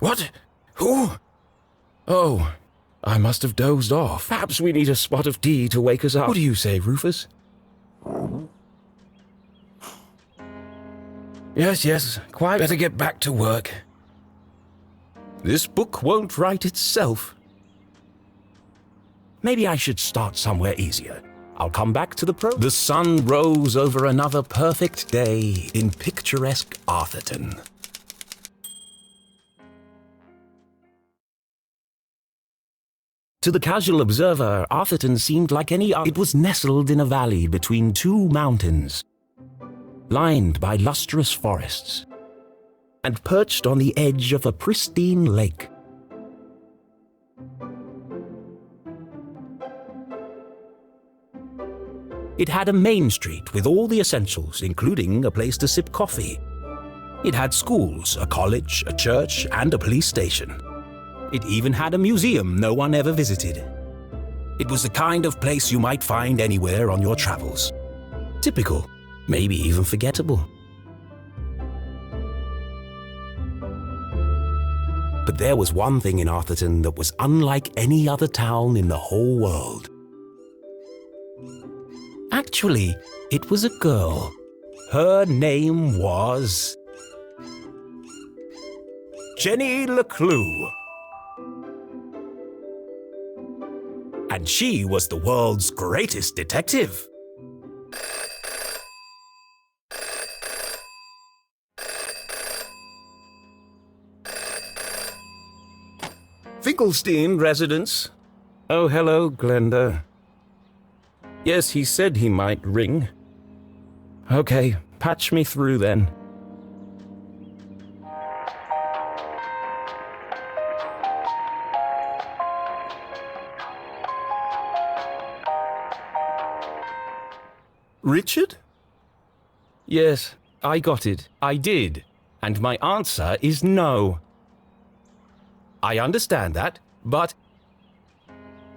What? Who? Oh, I must have dozed off. Perhaps we need a spot of tea to wake us up. What do you say, Rufus? Yes, quite. Better get back to work. This book won't write itself. Maybe I should start somewhere easier. I'll come back to the prose. The sun rose over another perfect day in picturesque Arthurton. To the casual observer, Arthurton seemed like any other. It was nestled in a valley between two mountains, lined by lustrous forests, and perched on the edge of a pristine lake. It had a main street with all the essentials, including a place to sip coffee. It had schools, a college, a church, and a police station. It even had a museum no one ever visited. It was the kind of place you might find anywhere on your travels. Typical, maybe even forgettable. But there was one thing in Arthurton that was unlike any other town in the whole world. Actually, it was a girl. Her name was Jenny LeClue. And she was the world's greatest detective. Finkelstein residence. Oh, hello, Glenda. Yes, he said he might ring. Okay, patch me through then. Richard? Yes, I got it. I did. And my answer is no. I understand that, but...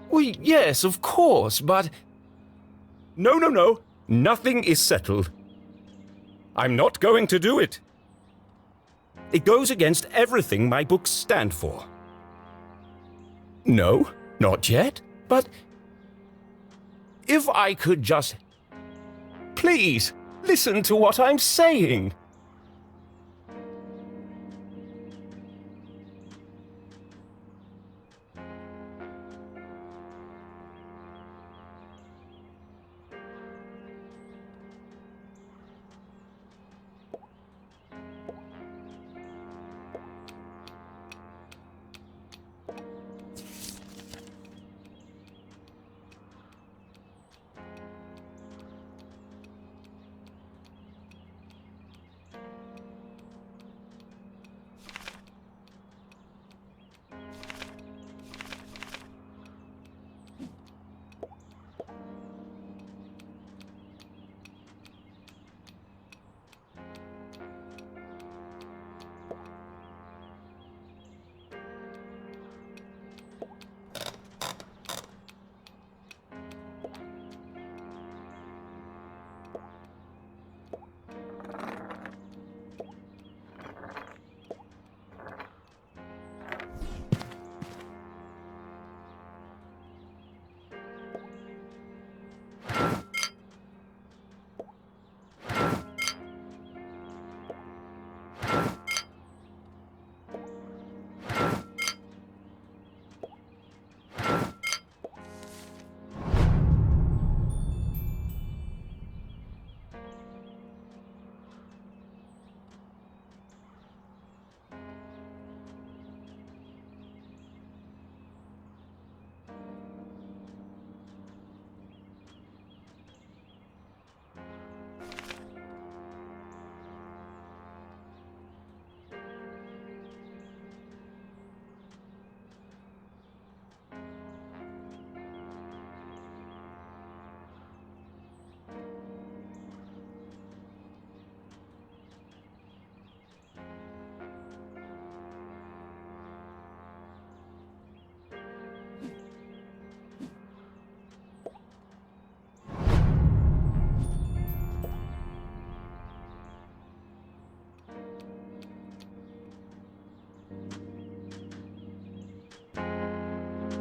Well, yes, of course, but... No. Nothing is settled. I'm not going to do it. It goes against everything my books stand for. No, not yet, but... If I could just... Please, listen to what I'm saying.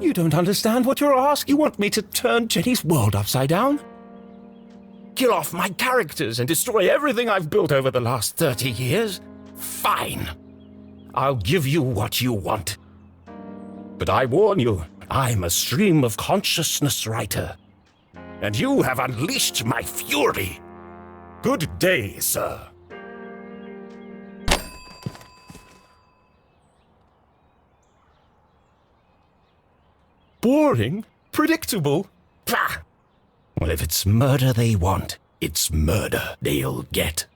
You don't understand what you're asking. You want me to turn Jenny's world upside down? Kill off my characters and destroy everything I've built over the last 30 years? Fine. I'll give you what you want. But I warn you, I'm a stream of consciousness writer. And you have unleashed my fury. Good day, sir. Boring? Predictable? Pah! Well, if it's murder they want, it's murder they'll get.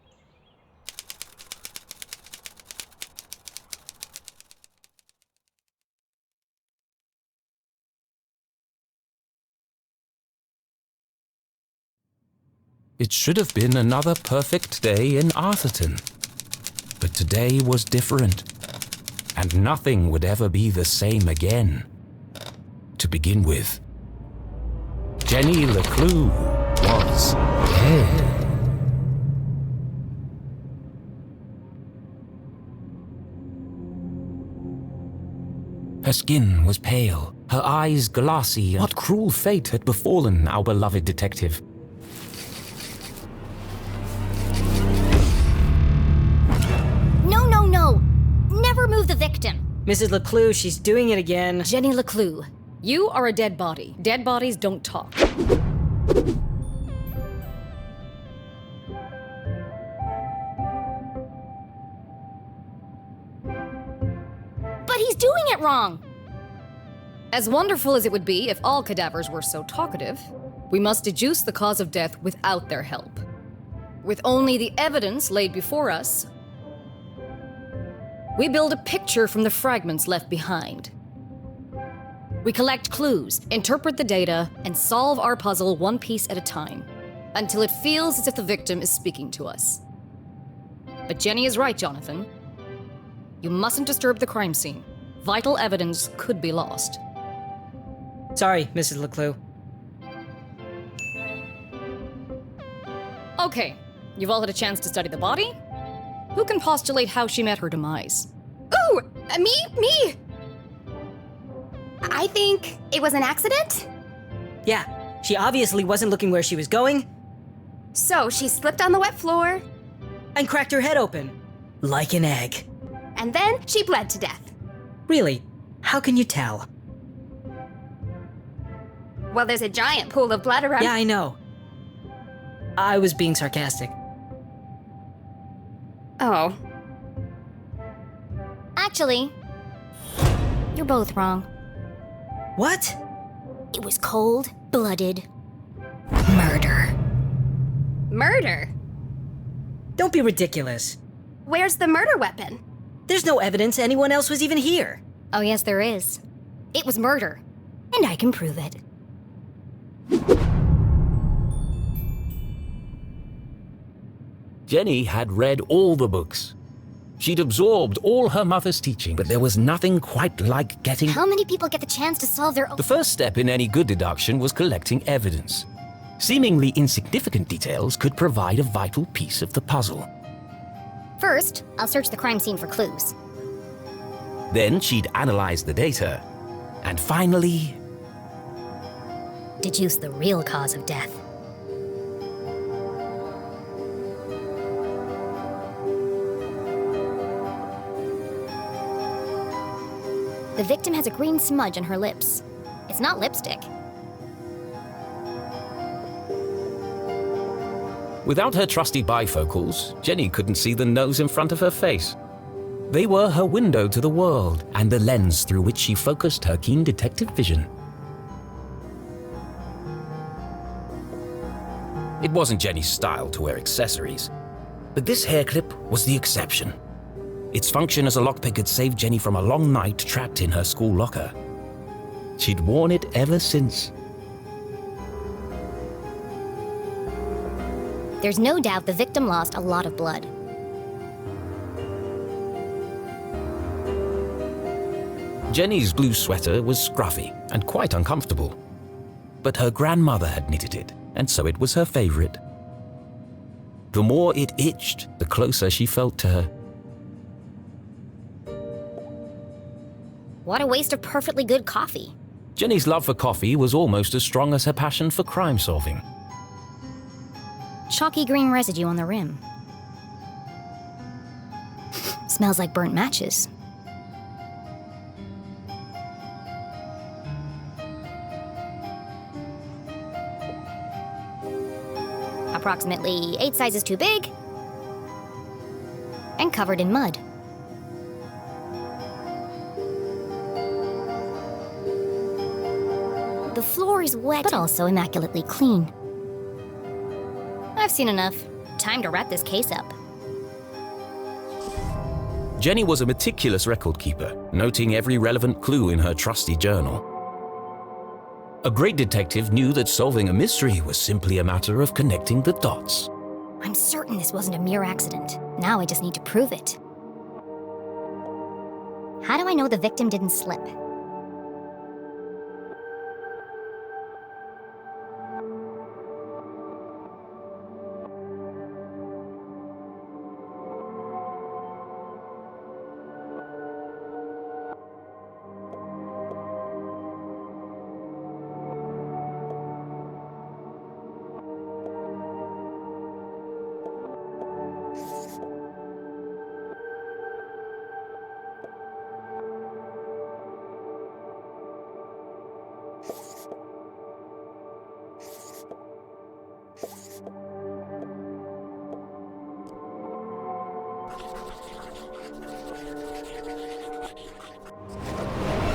It should have been another perfect day in Arthurton. But today was different, and nothing would ever be the same again. To begin with, Jenny LeClue was dead. Her skin was pale, her eyes glassy. What cruel fate had befallen our beloved detective? No! Never move the victim! Mrs. LeClue, she's doing it again. Jenny LeClue. You are a dead body. Dead bodies don't talk. But he's doing it wrong! As wonderful as it would be if all cadavers were so talkative, we must deduce the cause of death without their help. With only the evidence laid before us, we build a picture from the fragments left behind. We collect clues, interpret the data, and solve our puzzle one piece at a time, until it feels as if the victim is speaking to us. But Jenny is right, Jonathan. You mustn't disturb the crime scene. Vital evidence could be lost. Sorry, Mrs. LeClue. Okay, you've all had a chance to study the body? Who can postulate how she met her demise? Ooh! Me! I think it was an accident? Yeah, she obviously wasn't looking where she was going So she slipped on the wet floor, and cracked her head open. Like an egg. and then she bled to death. Really? How can you tell? Well, there's a giant pool of blood around. Yeah, I know. I was being sarcastic. Oh. Actually, you're both wrong. What? It was cold-blooded murder. Murder? Don't be ridiculous. Where's the murder weapon? There's no evidence anyone else was even here. Oh, yes, there is. It was murder. And I can prove it. Jenny had read all the books. She'd absorbed all her mother's teaching, but there was nothing quite like getting... How many people get the chance to solve their own... The first step in any good deduction was collecting evidence. Seemingly insignificant details could provide a vital piece of the puzzle. First, I'll search the crime scene for clues. Then she'd analyze the data. And finally... Deduce the real cause of death. The victim has a green smudge on her lips. It's not lipstick. Without her trusty bifocals, Jenny couldn't see the nose in front of her face. They were her window to the world, and the lens through which she focused her keen detective vision. It wasn't Jenny's style to wear accessories, but this hair clip was the exception. Its function as a lockpick had saved Jenny from a long night trapped in her school locker. She'd worn it ever since. There's no doubt the victim lost a lot of blood. Jenny's blue sweater was scruffy and quite uncomfortable. But her grandmother had knitted it, and so it was her favorite. The more it itched, the closer she felt to her. What a waste of perfectly good coffee. Jenny's love for coffee was almost as strong as her passion for crime solving. Chalky green residue on the rim. Smells like burnt matches. Approximately 8 sizes too big. And covered in mud. The floor is wet, but also immaculately clean. I've seen enough. Time to wrap this case up. Jenny was a meticulous record keeper, noting every relevant clue in her trusty journal. A great detective knew that solving a mystery was simply a matter of connecting the dots. I'm certain this wasn't a mere accident. Now I just need to prove it. How do I know the victim didn't slip?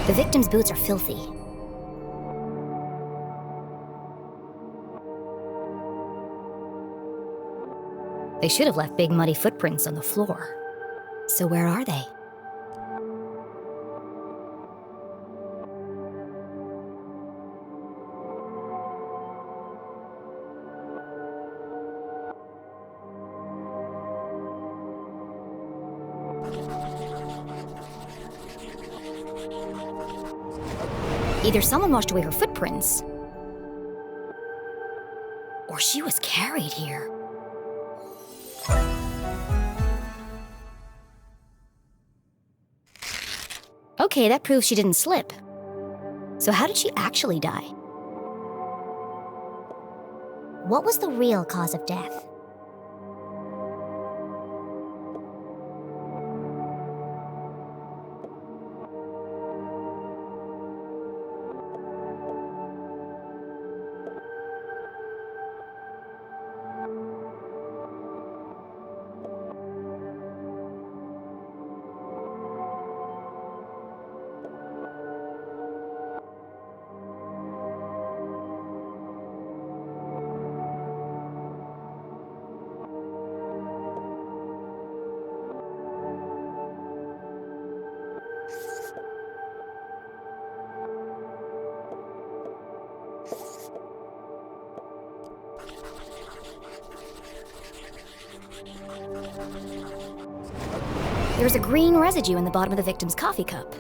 The victim's boots are filthy. They should have left big muddy footprints on the floor. So where are they? Either someone washed away her footprints, or she was carried here. Okay, that proves she didn't slip. So how did she actually die? What was the real cause of death? There's a green residue in the bottom of the victim's coffee cup.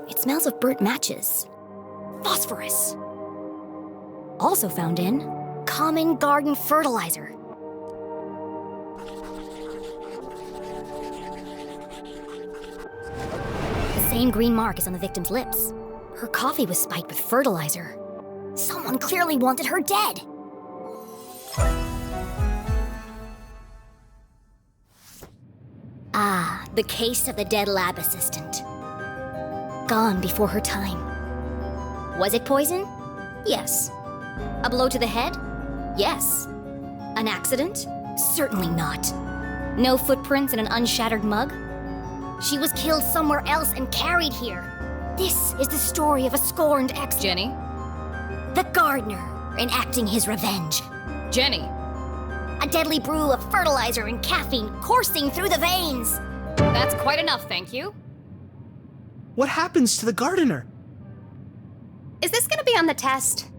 It smells of burnt matches. Phosphorus. Also found in common garden fertilizer. The same green mark is on the victim's lips. Her coffee was spiked with fertilizer. Someone clearly wanted her dead. Ah, the case of the dead lab assistant. Gone before her time. Was it poison? Yes. A blow to the head? Yes. An accident? Certainly not. No footprints in an unshattered mug? She was killed somewhere else and carried here. This is the story of a scorned ex- Jenny? The gardener enacting his revenge. Jenny! A deadly brew of fertilizer and caffeine coursing through the veins. That's quite enough, thank you. What happens to the gardener? Is this gonna be on the test?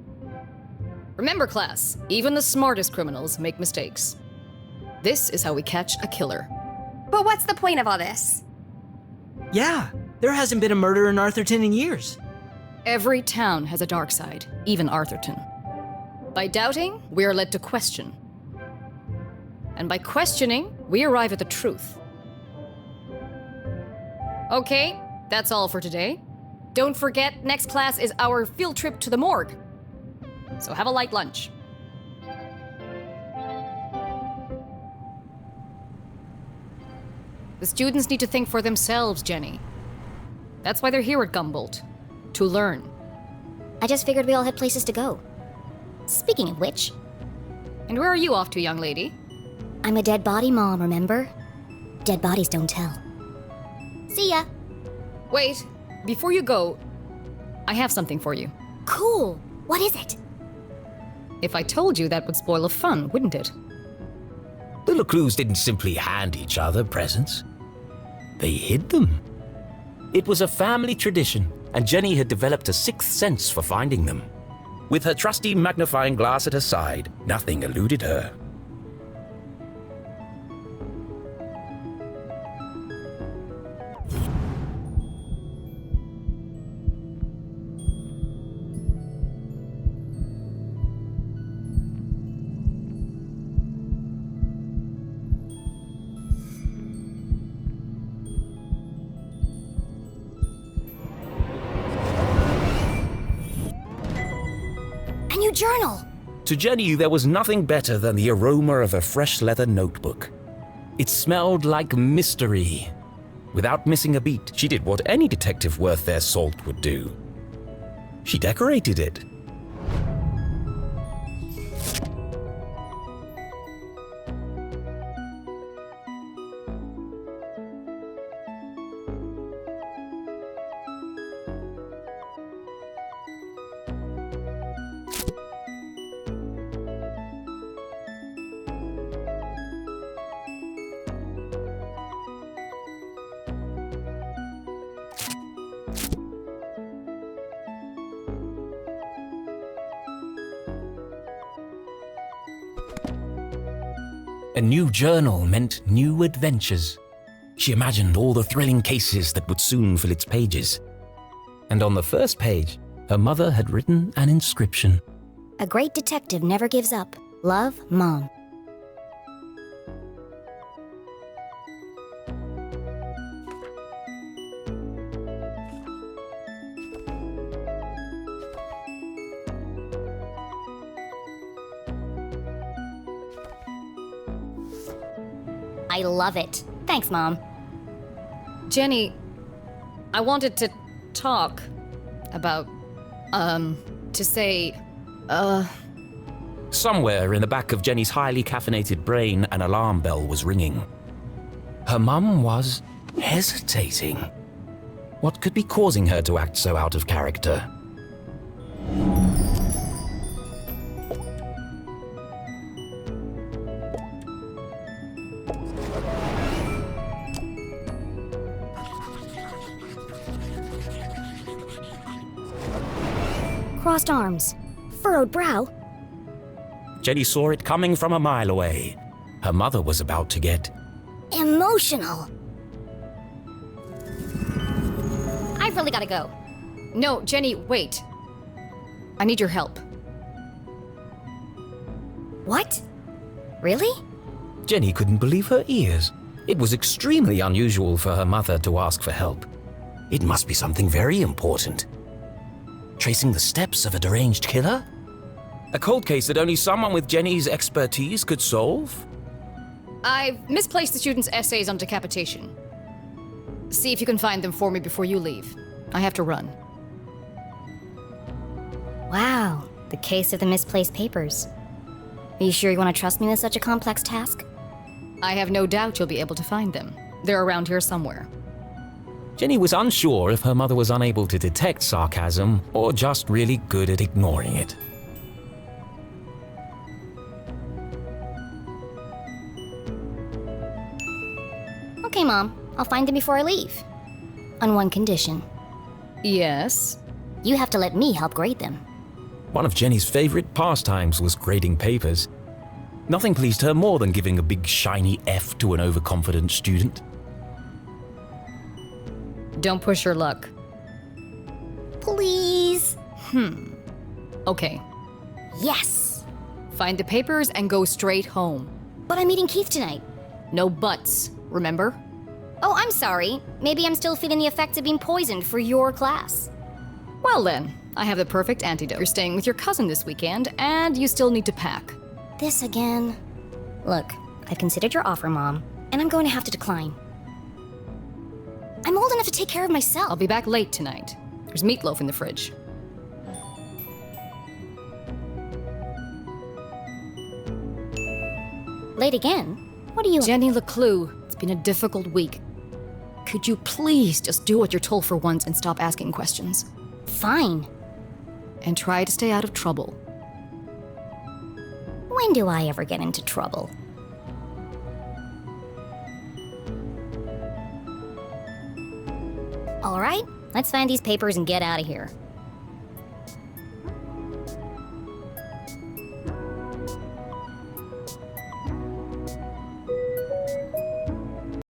Remember, class, even the smartest criminals make mistakes. This is how we catch a killer. But what's the point of all this? Yeah, there hasn't been a murder in Arthurton in years. Every town has a dark side, even Arthurton. By doubting, we are led to question. And by questioning, we arrive at the truth. Okay, that's all for today. don't forget, next class is our field trip to the morgue. So have a light lunch. The students need to think for themselves, Jenny. That's why they're here at Gumboldt. To learn. I just figured we all had places to go. Speaking of which... And where are you off to, young lady? I'm a dead body mom, remember? Dead bodies don't tell. See ya! Wait, before you go, I have something for you. Cool! What is it? If I told you, that would spoil the fun, wouldn't it? The LeClues didn't simply hand each other presents. They hid them. It was a family tradition, and Jenny had developed a sixth sense for finding them. With her trusty magnifying glass at her side, nothing eluded her. Journal! To Jenny, there was nothing better than the aroma of a fresh leather notebook. It smelled like mystery. Without missing a beat, she did what any detective worth their salt would do. She decorated it. A new journal meant new adventures. She imagined all the thrilling cases that would soon fill its pages. And on the first page, her mother had written an inscription. A great detective never gives up. Love, Mom. I love it. Thanks, Mom. Jenny, I wanted to talk about, to say, Somewhere in the back of Jenny's highly caffeinated brain, an alarm bell was ringing. Her mum was hesitating. What could be causing her to act so out of character? Crossed arms. Furrowed brow. Jenny saw it coming from a mile away. Her mother was about to get emotional. I've really gotta go. No, Jenny, wait. I need your help. What? Really? Jenny couldn't believe her ears. It was extremely unusual for her mother to ask for help. It must be something very important. Tracing the steps of a deranged killer? A cold case that only someone with Jenny's expertise could solve? I've misplaced the students' essays on decapitation. See if you can find them for me before you leave. I have to run. Wow, the case of the misplaced papers. Are you sure you want to trust me with such a complex task? I have no doubt you'll be able to find them. They're around here somewhere. Jenny was unsure if her mother was unable to detect sarcasm or just really good at ignoring it. Okay, Mom. I'll find them before I leave. On one condition. Yes? You have to let me help grade them. One of Jenny's favorite pastimes was grading papers. Nothing pleased her more than giving a big shiny F to an overconfident student. Don't push your luck. Please. Okay. Yes. Find the papers and go straight home. But I'm meeting Keith tonight. No buts, remember? Oh, I'm sorry. Maybe I'm still feeling the effects of being poisoned for your class. Well then, I have the perfect antidote. You're staying with your cousin this weekend, and you still need to pack. This again? Look, I've considered your offer, Mom, and I'm going to have to decline. I'm old enough to take care of myself. I'll be back late tonight. There's meatloaf in the fridge. Late again? What are you— Jenny LeClue, it's been a difficult week. Could you please just do what you're told for once and stop asking questions? Fine. And try to stay out of trouble. When do I ever get into trouble? All right, let's find these papers and get out of here.